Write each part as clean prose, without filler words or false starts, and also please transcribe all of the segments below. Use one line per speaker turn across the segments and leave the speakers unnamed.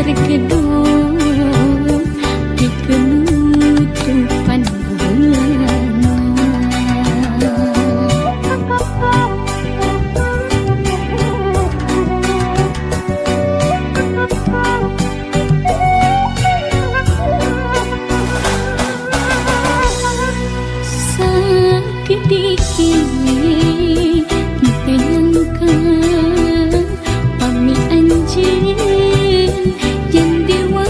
terkedung di kenutupan bulan. Sakit dikit bayangkan pami anjing yang dewa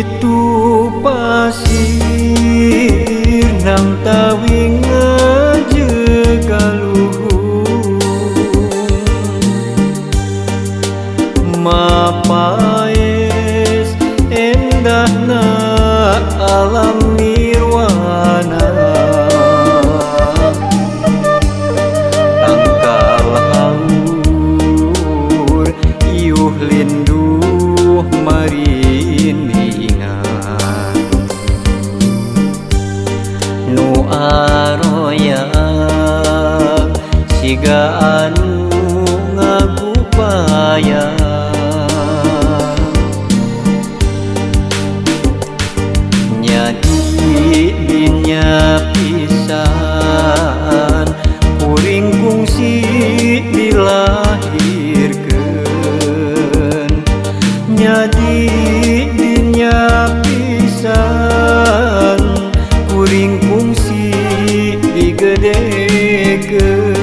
Itu pasir nang tawing ngajagaluhur mapaes endahna alam nirwana tangkal haur iuh linduh mariningan nu aroyang siga anu ngagupaya dinya pisan kuring kungsi dilahirkeun nyadi dinya pisan kuring kungsi digedekeun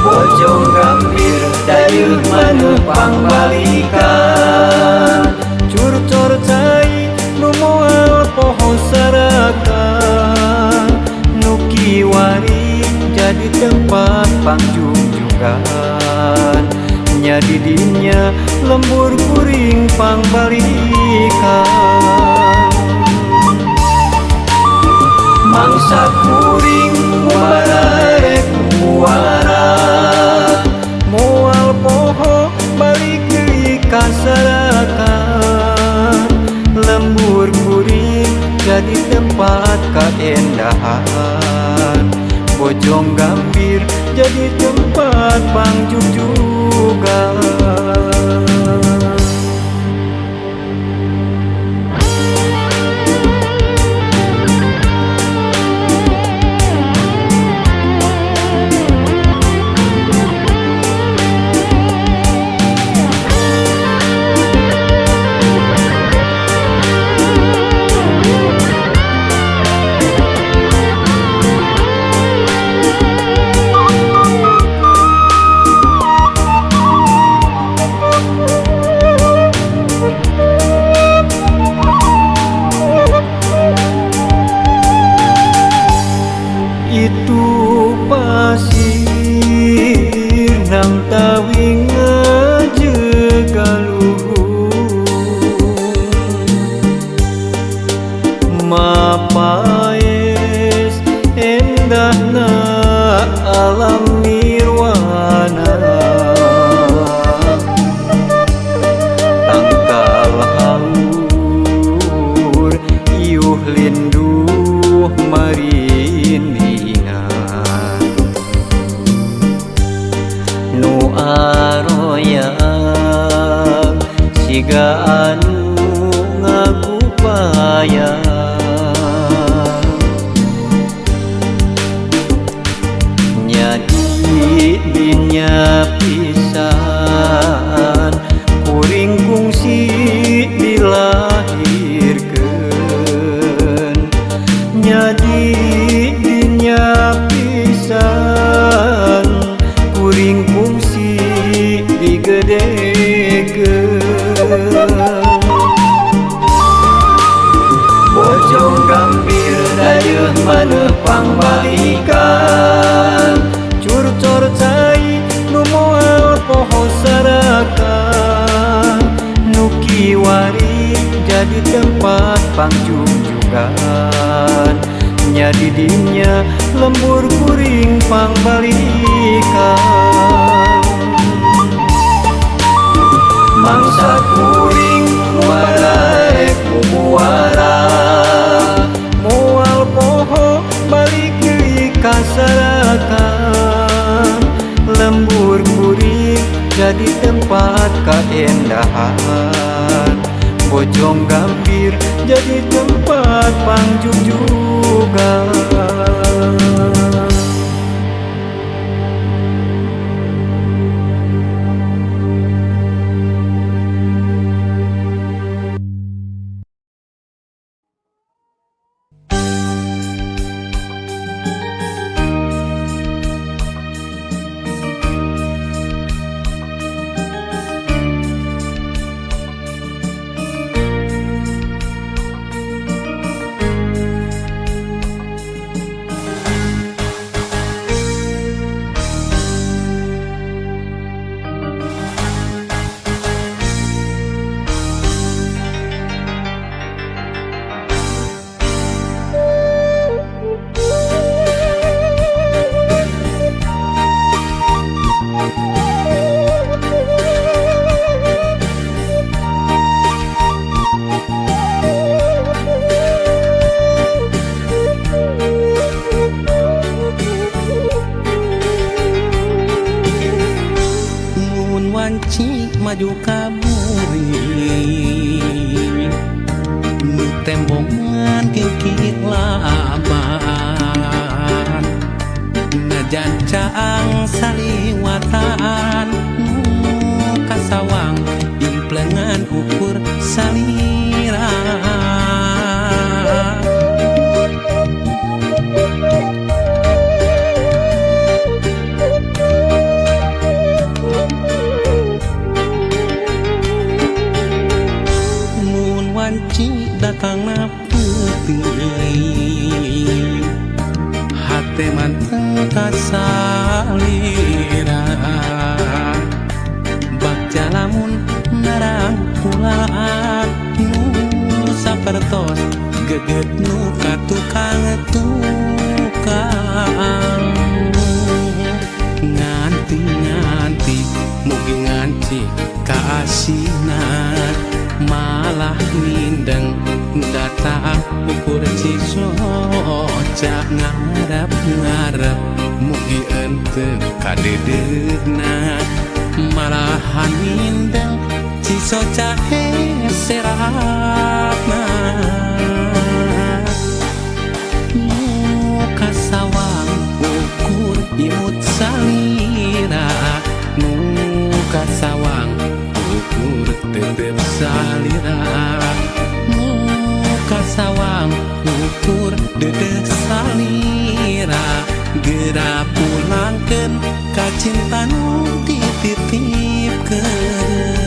bojong gambir dayeuh maneuh pangbalikan curcor cai nu moal poho sarakan nu kiwari jadi tempat pangjungjukan nya di dinya lembur kuring pangbalikan mangsa kuring mubarek muara moal poho balik deui ka sarakan lembur kuring jadi tempat keendahan bojong gambir jadi tempat pangjungjugan itu pasir nang tawing ngajagaluhur mapaes endahna alam nirwana tangkal haur iuh linduh mariningan nu aroyang siga anu ngagupaya nyadi dinya pisan kuring kungsi dilahirkeun nyadi dinya pisan kuring kungsi digedekeun bojong gambir dayeuh maneuh pangbalikan curcor cai nu moal poho sarakan nu kiwari jadi tempat pangjungjukan nya di dinya lembur kuring pangbalikan mangsa kuring mubarek muara moal poho balik deui ka sarakan lembur kuring jadi tempat keendahan bojong gambir jadi tempat pangjungjugan
wanci maju kaburi nu tembongan kikit laban najan caang saliwatan nu kasawang implengan ukur salira datang na putih hati manteng kasalira bak jalamun narang pulaan nu sapertos geget nu katukang tukang nganti mugi nganci kaasinan malah mindeng datang ukur cisoca ngarep mugi enteu kadedegna malahan mindeng cisoca heseratna muka sawang ukur imut salira muka sawang ukur tetep salira muka sawang ukur dedeh salira gera pulangkeun ka cinta nu dititipkeun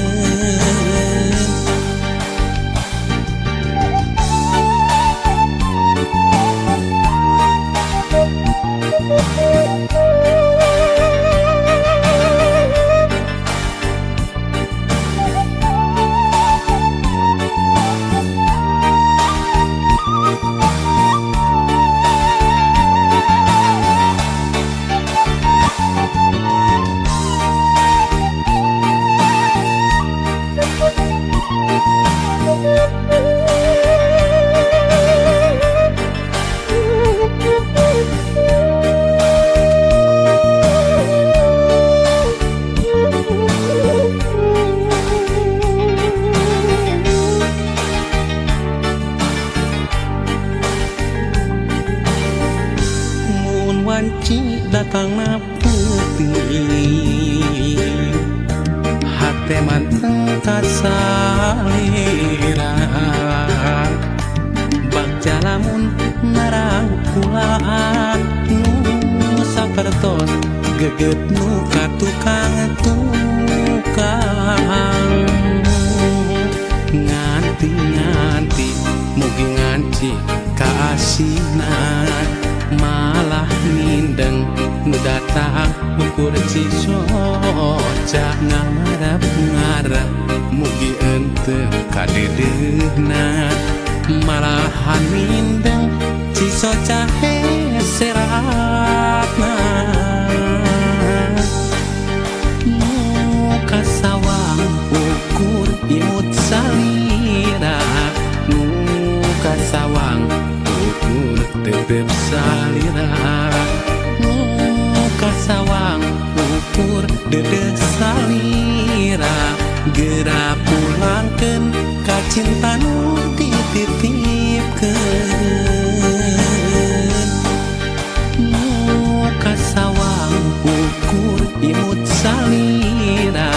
wanci datang na putih hati manteng kasalira bak jalamun narang pulaan nu sapertos geget nu katukang tukang nganti mugi nganci kaasinan malah mindeng nu datang ukur cisoca ngarep mugi enteu kadedegna malahan mindeng cisoca heseratna muka sawang ukur imut salira muka sawang ukur tetep salira muka sawang ukur dedeh salira gera pulangkeun ka cinta nu dititipkeun muka sawang ukur imut salira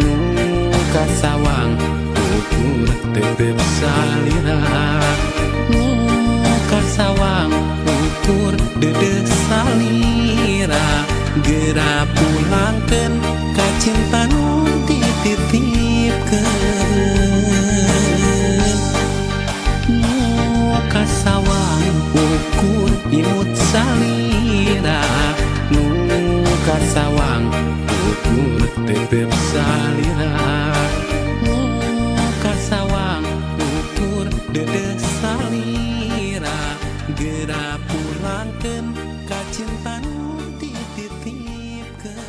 muka sawang ukur tetep salira muka sawang ukur dedeh salira gera pulangkeun ka cinta nu dititipkeun muka sawang ukur imut salira muka sawang ukur tetep salira muka sawang ukur dedeh salira gera pulangkeun ka cinta nu dititipkeun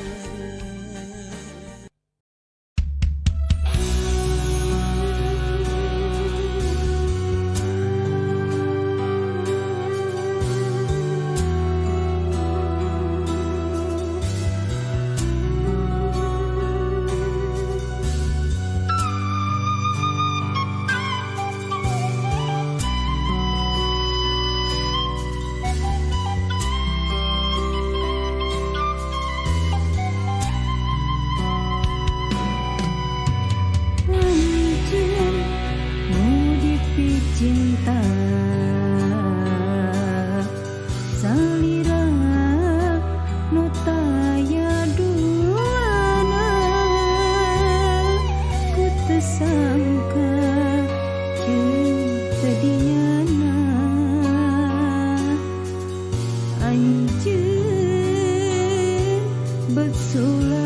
cinta salira nu taya duana ku teu sangka cinta dinyana anjeun besulaya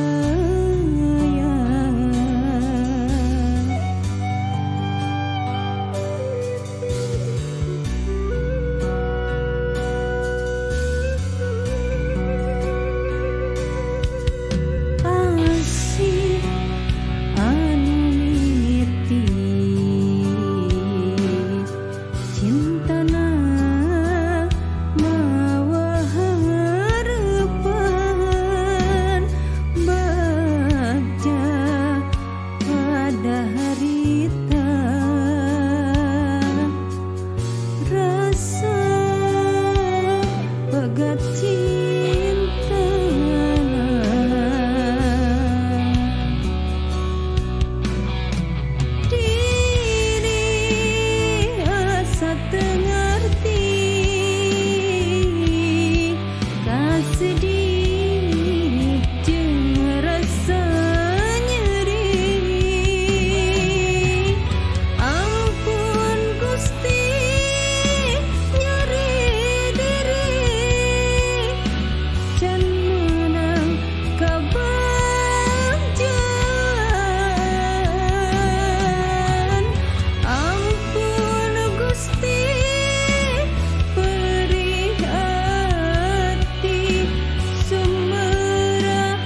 asih anu mimiti cintana mawa harapan baca pada harita rasa pegat cinta diri asa teu ngarti kasedih jeung rasa nyeri ampun Gusti nyeri diri can menang kabagjan ampun Gusti perih hati sumerah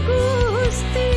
Gusti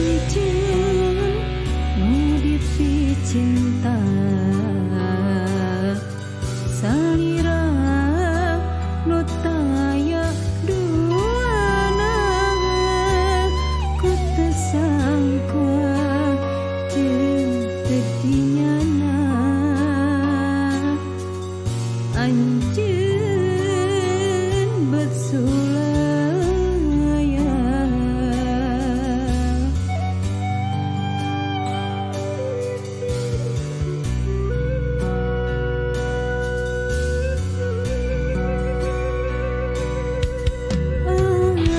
anjeun nu dipi cinta salira nu taya duana ku teu sangka cinta dinyana anjeun besulaya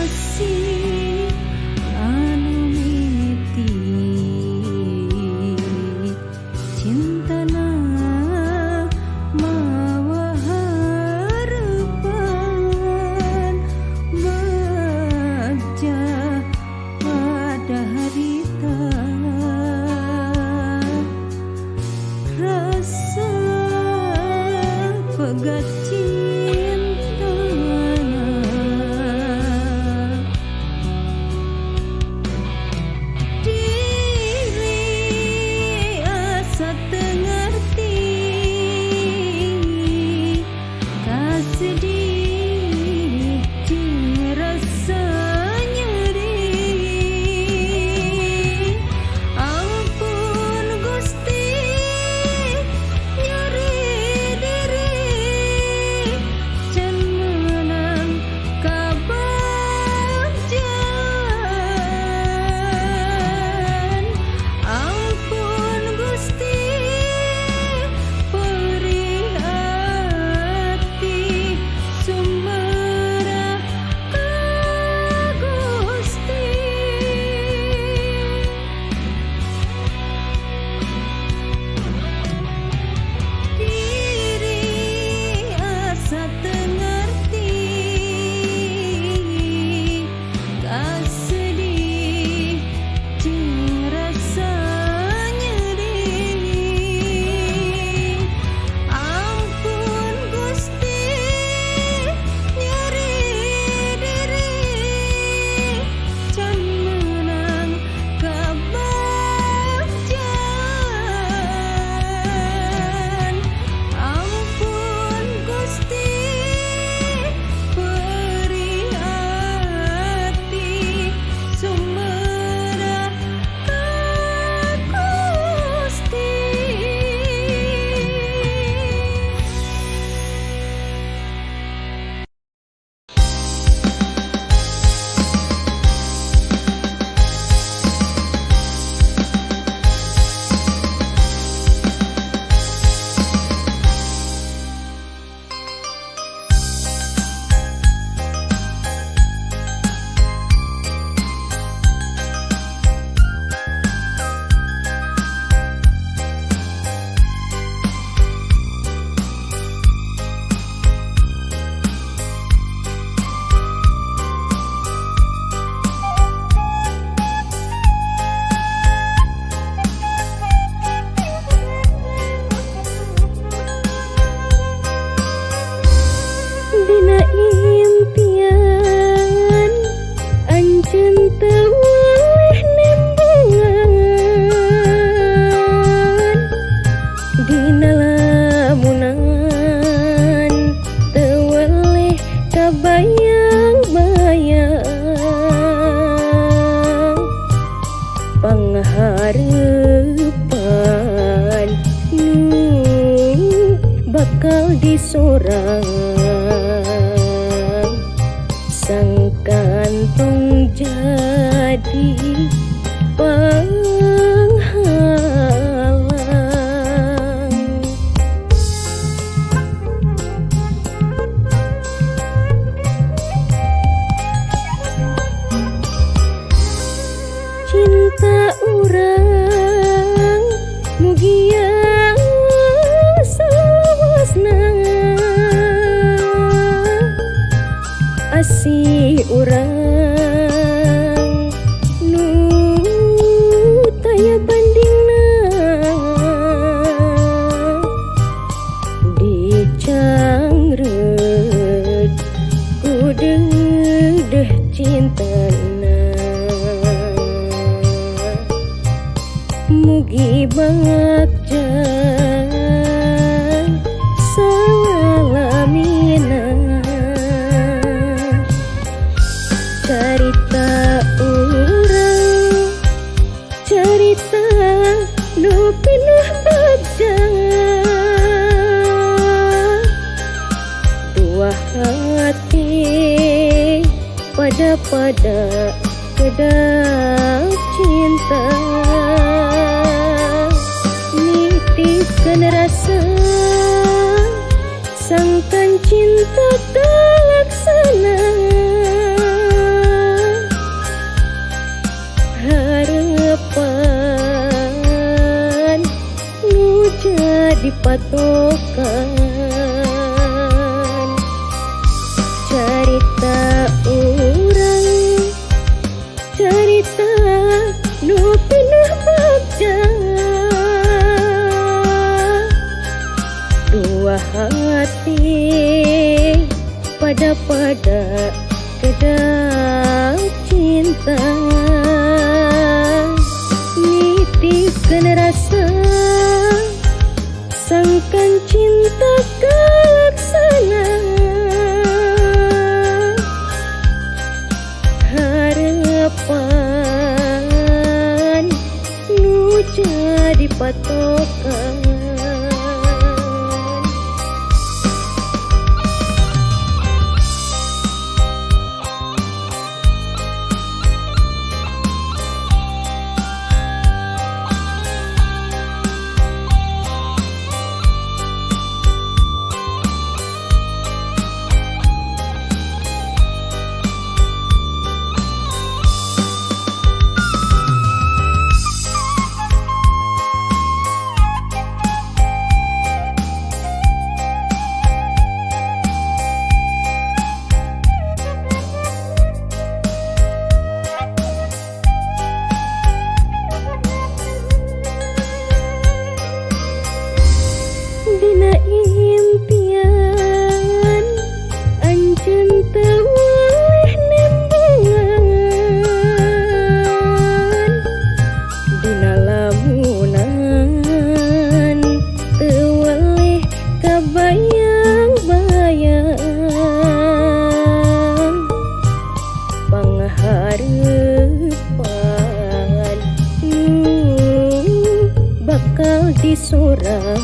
asih anu mimiti cintana mawa harapan baca pada harita rasa pegat cinta diri asa teu ngarti kasedih jeung rasa nyeri ampun Gusti nyeri diri sorang sang kantong jadi penghalang. Cinta urang mugia salawasna, asih urang nu taya bandingna, dicangreut ku deudeuh cintana. Mugi bagja salamina, carita urang carita nu pinuh bagja, dua hati pada kedap cinta. Nitipkeun rasa sangkan cinta kalaksana, harapan nu jadi patokan. Carita urang carita nu pinuh bagja, dua hati pada kedap cinta. Nitipkeun rasa sangkan cinta kalaksana, harapan nu jadi patokan. Dina impian anjeun teu woleh nembungan, dina lamunan teu woleh kabayang-bayang, pangharepan bakal disorang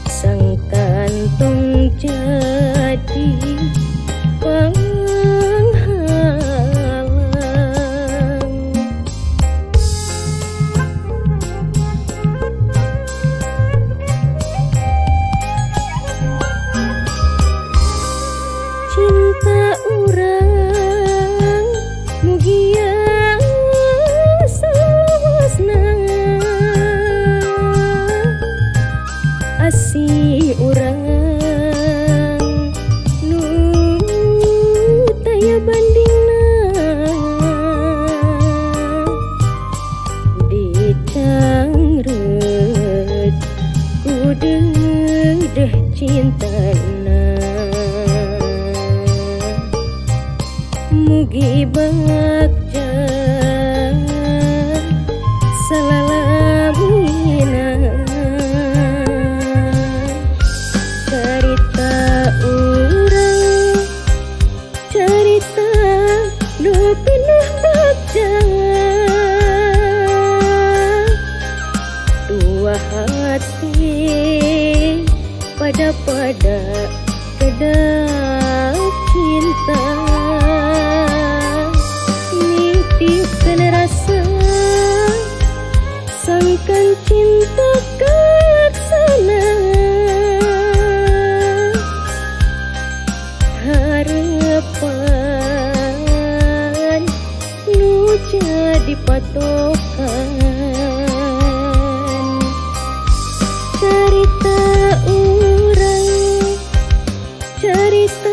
sang kantong jadi penghalang. Cinta urang mugia salawasna, asih urang nu taya bandingna, dicangreut ku deudeuh cintana. Mugi bagja salalamina, carita urang carita nu pinuh bagja, dua hati ada pada kedap cinta. Nitipkan rasa, sangkan cinta kelaksana. Harapan nu jadi patokan. Cerita urang, cerita